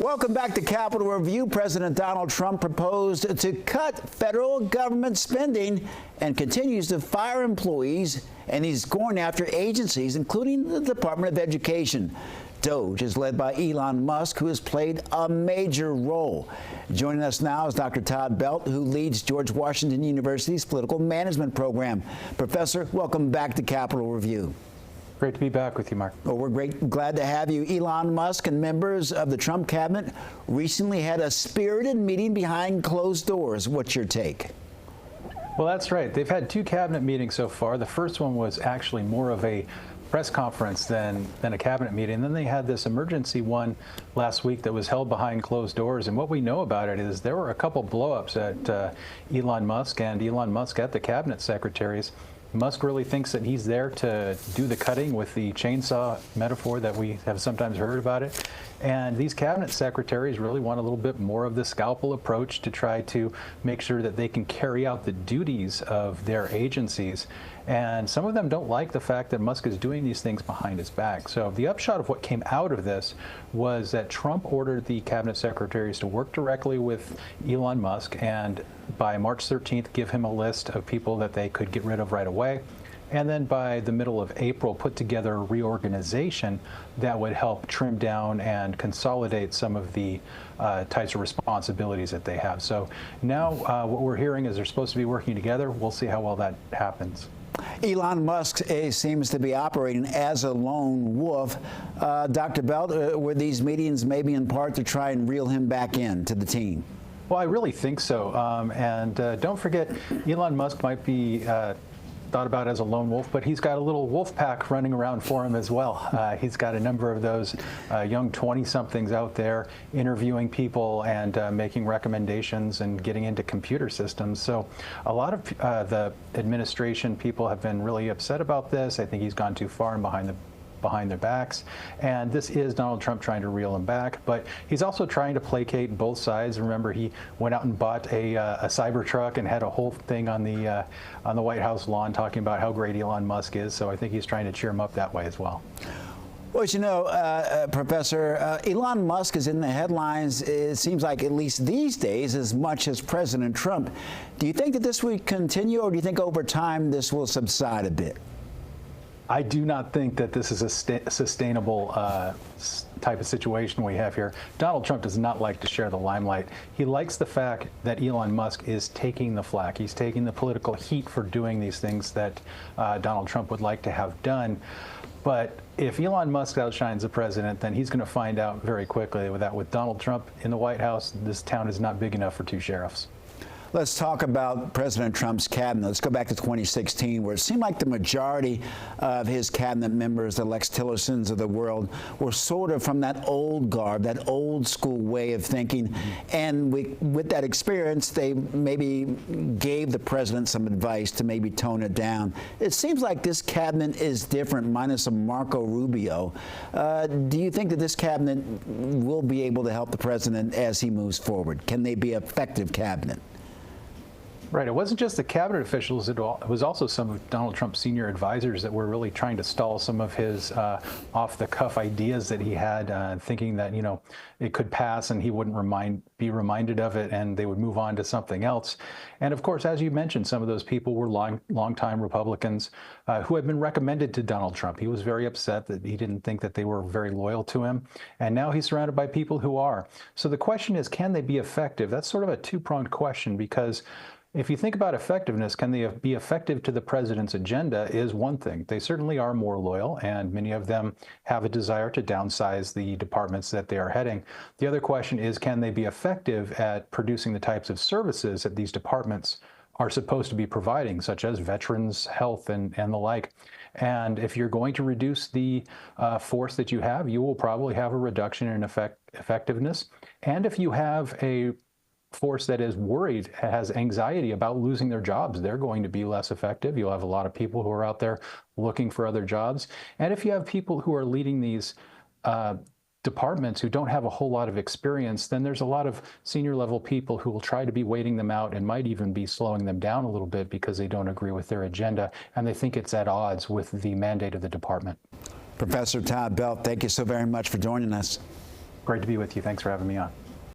Welcome back to Capitol Review. President Donald Trump proposed to cut federal government spending and continues to fire employees, and he's going after agencies, including the Department of Education. DOGE is led by Elon Musk, who has played a major role. Joining us now is Dr. Todd Belt, who leads George Washington University's political management program. Professor, welcome back to Capitol Review. Great to be back with you, Mark. Well, we're glad to have you. Elon Musk and members of the Trump cabinet recently had a spirited meeting behind closed doors. What's your take? Well, that's right. They've had two cabinet meetings so far. The first one was actually more of a press conference than a cabinet meeting. And then they had this emergency one last week that was held behind closed doors. And what we know about it is there were a couple blowups at Elon Musk and Elon Musk at the cabinet secretaries. Musk really thinks that he's there to do the cutting, with the chainsaw metaphor that we have sometimes heard about it. And these cabinet secretaries really want a little bit more of the scalpel approach to try to make sure that they can carry out the duties of their agencies. And some of them don't like the fact that Musk is doing these things behind his back. So the upshot of what came out of this was that Trump ordered the cabinet secretaries to work directly with Elon Musk and by March 13th give him a list of people that they could get rid of right away. And then by the middle of April, put together a reorganization that would help trim down and consolidate some of the types of responsibilities that they have. So now what we're hearing is they're supposed to be working together. We'll see how well that happens. Elon Musk seems to be operating as a lone wolf. Dr. Belt, were these meetings maybe in part to try and reel him back in to the team? Well, I really think so. And don't forget, Elon Musk might be thought about as a lone wolf, but he's got a little wolf pack running around for him as well. He's got a number of those young 20-somethings out there interviewing people and making recommendations and getting into computer systems. So a lot of the administration people have been really upset about this. I think he's gone too far and behind their backs, and this is Donald Trump trying to reel him back, but he's also trying to placate both sides. Remember, he went out and bought a Cybertruck and had a whole thing on the White House lawn talking about how great Elon Musk is, so I think he's trying to cheer him up that way as well. Well, as you know, Professor, Elon Musk is in the headlines, it seems like, at least these days, as much as President Trump. Do you think that this will continue, or do you think over time this will subside a bit? I do not think that this is a sustainable type of situation we have here. Donald Trump does not like to share the limelight. He likes the fact that Elon Musk is taking the flak. He's taking the political heat for doing these things that Donald Trump would like to have done. But if Elon Musk outshines the president, then he's going to find out very quickly that with Donald Trump in the White House, this town is not big enough for two sheriffs. Let's talk about President Trump's cabinet. Let's go back to 2016, where it seemed like the majority of his cabinet members, the Lex Tillersons of the world, were sort of from that old guard, that old school way of thinking. And with that experience, they maybe gave the president some advice to maybe tone it down. It seems like this cabinet is different, minus a Marco Rubio. Do you think that this cabinet will be able to help the president as he moves forward? Can they be an effective cabinet? Right. It wasn't just the cabinet officials. It was also some of Donald Trump's senior advisors that were really trying to stall some of his off-the-cuff ideas that he had, thinking that, you know, it could pass and he wouldn't be reminded of it and they would move on to something else. And of course, as you mentioned, some of those people were long-time Republicans who had been recommended to Donald Trump. He was very upset that he didn't think that they were very loyal to him. And now he's surrounded by people who are. So the question is, can they be effective? That's sort of a two-pronged question, because if you think about effectiveness, can they be effective to the president's agenda is one thing. They certainly are more loyal, and many of them have a desire to downsize the departments that they are heading. The other question is, can they be effective at producing the types of services that these departments are supposed to be providing, such as veterans, health, and the like. And if you're going to reduce the force that you have, you will probably have a reduction in effectiveness. And if you have a force that is worried, has anxiety about losing their jobs, they're going to be less effective. You'll have a lot of people who are out there looking for other jobs. And if you have people who are leading these departments who don't have a whole lot of experience, then there's a lot of senior level people who will try to be waiting them out and might even be slowing them down a little bit because they don't agree with their agenda and they think it's at odds with the mandate of the department. Professor Todd Belt, thank you so very much for joining us. Great to be with you. Thanks for having me on.